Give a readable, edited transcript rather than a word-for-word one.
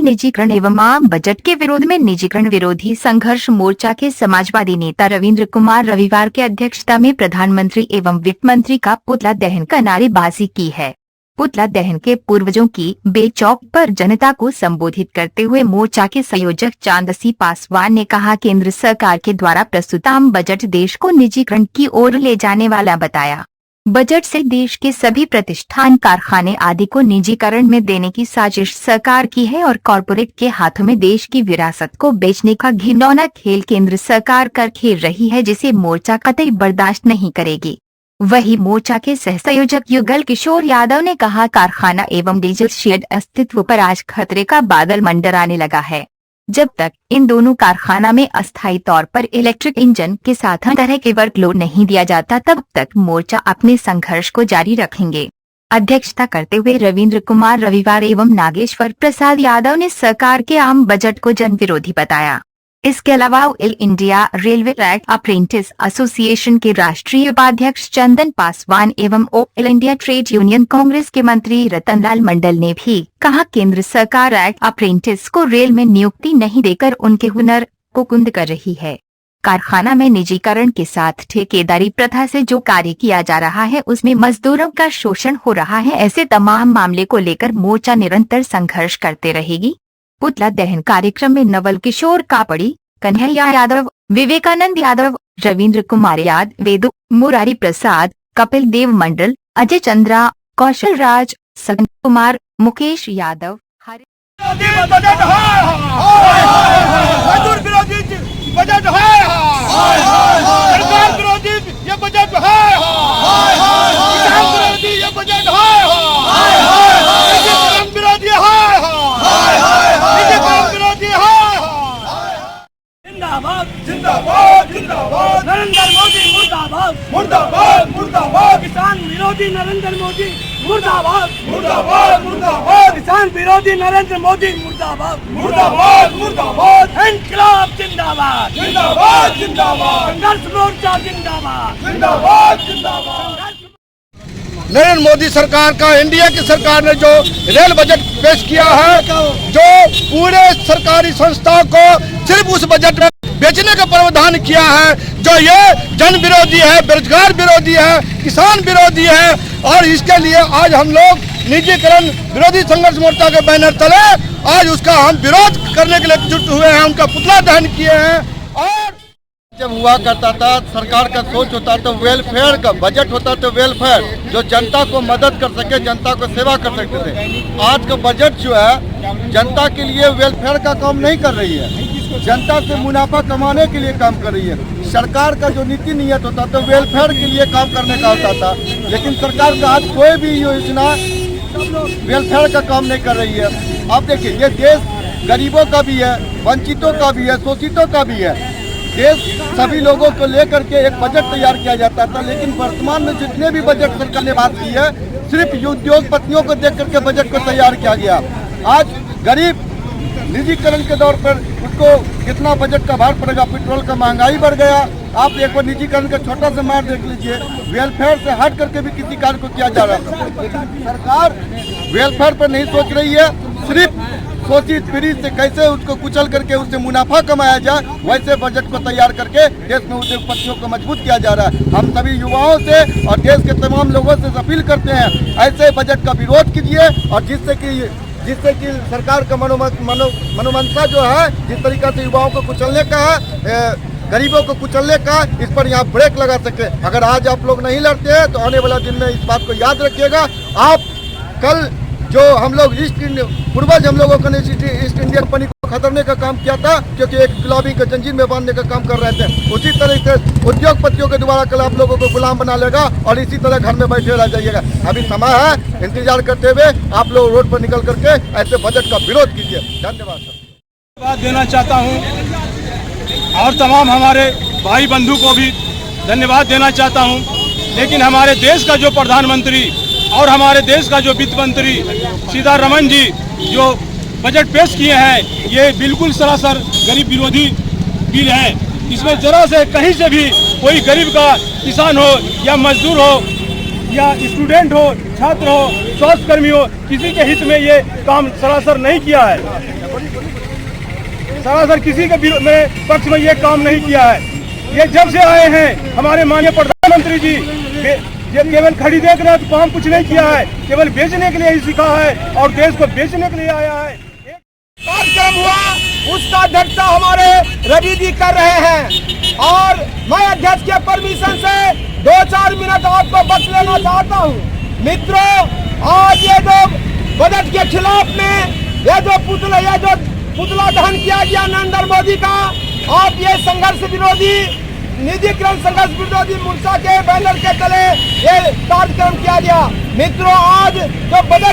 निजीकरण एवं आम बजट के विरोध में निजीकरण विरोधी संघर्ष मोर्चा के समाजवादी नेता रविंद्र कुमार रविवार की अध्यक्षता में प्रधानमंत्री एवं वित्त मंत्री का पुतला दहन का नारेबाजी की है। पुतला दहन के पूर्वजों की बेचौक पर जनता को संबोधित करते हुए मोर्चा के संयोजक चांदसी पासवान ने कहा, केंद्र सरकार के द्वारा प्रस्तुत आम बजट देश को निजीकरण की ओर ले जाने वाला बताया। बजट से देश के सभी प्रतिष्ठान, कारखाने आदि को निजीकरण में देने की साजिश सरकार की है और कॉरपोरेट के हाथों में देश की विरासत को बेचने का घिनौना खेल केंद्र सरकार कर खेल रही है, जिसे मोर्चा कतई बर्दाश्त नहीं करेगी। वही मोर्चा के सहसंयोजक युगल किशोर यादव ने कहा, कारखाना एवं डीजल शेड अस्तित्व पर आज खतरे का बादल मंडराने लगा है। जब तक इन दोनों कारखाना में अस्थायी तौर पर इलेक्ट्रिक इंजन के साथ हर तरह के वर्कलोड नहीं दिया जाता, तब तक मोर्चा अपने संघर्ष को जारी रखेंगे। अध्यक्षता करते हुए रविंद्र कुमार रविवार एवं नागेश्वर प्रसाद यादव ने सरकार के आम बजट को जन विरोधी बताया। इसके अलावा all India railway track apprentice association के राष्ट्रीय उपाध्यक्ष चंदन पासवान एवं all India trade union Congress के मंत्री रतनलाल मंडल ने भी कहा, केंद्र सरकार अप्रेंटिस को रेल में नियुक्ति नहीं देकर उनके हुनर को कुंद कर रही है। कारखाना में निजीकरण के साथ ठेकेदारी प्रथा से जो कार्य किया जा रहा है, उसमें मजदूरों का शोषण हो रहा है। ऐसे तमाम मामले को लेकर मोर्चा निरंतर संघर्ष करते रहेगी। पुतला दहन कार्यक्रम में नवल किशोर कापड़ी, कन्हैया यादव, विवेकानंद यादव, रविंद्र कुमार यादव, वेदु, मुरारी प्रसाद, कपिल देव मंडल, अजय चंद्रा, कौशल राज, सगन कुमार, मुकेश यादव, जिंदाबाद जिंदाबाद नरेंद्र मोदी मुर्दाबाद मुर्दाबाद मुर्दाबाद किसान विरोधी नरेंद्र मोदी मुर्दाबाद मुर्दाबाद मुर्दाबाद किसान विरोधी नरेंद्र मोदी मुर्दाबाद मुर्दाबाद मुर्दाबाद इनकलाब जिंदाबाद जिंदाबाद जिंदाबाद संघर्ष मोर्चा जिंदाबाद जिंदाबाद जिंदाबाद। नरेंद्र मोदी सरकार का, एनडीए की सरकार ने जो रेल बजट पेश किया है, जो पूरे सरकारी संस्थाओं को सिर्फ उस बजट में बेचने का प्रावधान किया है, जो ये जन विरोधी है, बेरोजगार विरोधी है, किसान विरोधी है, और इसके लिए आज हम लोग निजीकरण विरोधी संघर्ष मोर्चा के बैनर तले आज उसका हम विरोध करने के लिए एकजुट हुए हैं, उनका पुतला दहन किए हैं। और जब हुआ करता था, सरकार का सोच होता तो वेलफेयर का बजट होता तो वेलफेयर, जो जनता को मदद कर सके, जनता को सेवा कर सकते थे। आज का बजट जो है जनता के लिए वेलफेयर का काम नहीं कर रही है, जनता से मुनाफा कमाने के लिए काम कर रही है। सरकार का जो नीति नियत होता तो वेलफेयर के लिए काम करने का होता था, लेकिन सरकार का आज कोई भी योजना वेलफेयर का काम नहीं कर रही है। आप देखिए, ये देश गरीबों का भी है, वंचितों का भी है, शोषितों का भी है। देश सभी लोगों को लेकर के एक बजट तैयार किया जाता था, लेकिन वर्तमान में जितने भी बजट सरकार ने बात की है, सिर्फ उद्योगपतियों को देख करके बजट को तैयार किया गया। आज गरीब निजीकरण के दौर पर उसको कितना बजट का भार पड़ेगा, पेट्रोल का महंगाई बढ़ गया। आप एक बार निजीकरण का छोटा सा मार देख लीजिए, वेलफेयर से हट करके भी किसी कार्य को किया जा रहा था, लेकिन सरकार वेलफेयर पर नहीं सोच रही है। सिर्फ शोषित पीड़ित से कैसे उसको कुचल करके उससे मुनाफा कमाया जाए, वैसे बजट को तैयार करके देश में उद्योगपतियों को मजबूत किया जा रहा है। हम सभी युवाओं से और देश के तमाम लोगों से अपील करते हैं, ऐसे बजट का विरोध कीजिए, और जिससे कि सरकार का मनोमंशा जो है, जिस तरीके से युवाओं को कुचलने का है, गरीबों को कुचलने का, इस पर यहाँ ब्रेक लगा सके। अगर आज आप लोग नहीं लड़ते हैं तो आने वाला दिन में इस बात को याद रखिएगा। आप कल जो हम लोग पूर्वज हम लोगों ने ईस्ट इंडिया कंपनी को खतरने का काम किया था, क्योंकि एक गुलामी को जंजीर में बांधने का काम कर रहे थे, उसी तरह से उद्योगपतियों के द्वारा कल आप लोगों को गुलाम बना लेगा और इसी तरह घर में बैठे रह जाइएगा। अभी समय है, इंतजार करते हुए आप लोग रोड पर निकल करके ऐसे बजट का विरोध कीजिए। धन्यवाद सर। धन्यवाद देना चाहता हूँ और तमाम हमारे भाई बंधु को भी धन्यवाद देना चाहता हूँ, लेकिन हमारे देश का जो प्रधानमंत्री और हमारे देश का जो वित्त मंत्री सीतारमण जी जो बजट पेश किए हैं, ये बिल्कुल सरासर गरीब विरोधी बिल है। इसमें जरा से कहीं से भी कोई गरीब का, किसान हो या मजदूर हो या स्टूडेंट हो, छात्र हो, स्वास्थ्य कर्मी हो, किसी के हित में ये काम सरासर नहीं किया है। सरासर किसी के में पक्ष में ये काम नहीं किया है। ये जब से आए हैं हमारे माननीय प्रधानमंत्री जी, ये केवल खरीदने के लिए तो काम कुछ नहीं किया है, केवल बेचने के लिए ही सीखा है और देश को बेचने के लिए आया है। कार्यक्रम हुआ उसका अध्यक्षता हमारे रवि जी कर रहे हैं और मैं अध्यक्ष के परमिशन से 2-4 मिनट आपको बच लेना चाहता हूँ। मित्रों, आज ये जो बजट के खिलाफ में ये जो पुतला दहन किया गया नरेंद्र मोदी का, आप ये संघर्ष विरोधी निजीकरण संघर्ष विरोधी मोर्चा के बैनर के तले ये कार्यक्रम किया गया। मित्रों, आज जो बजट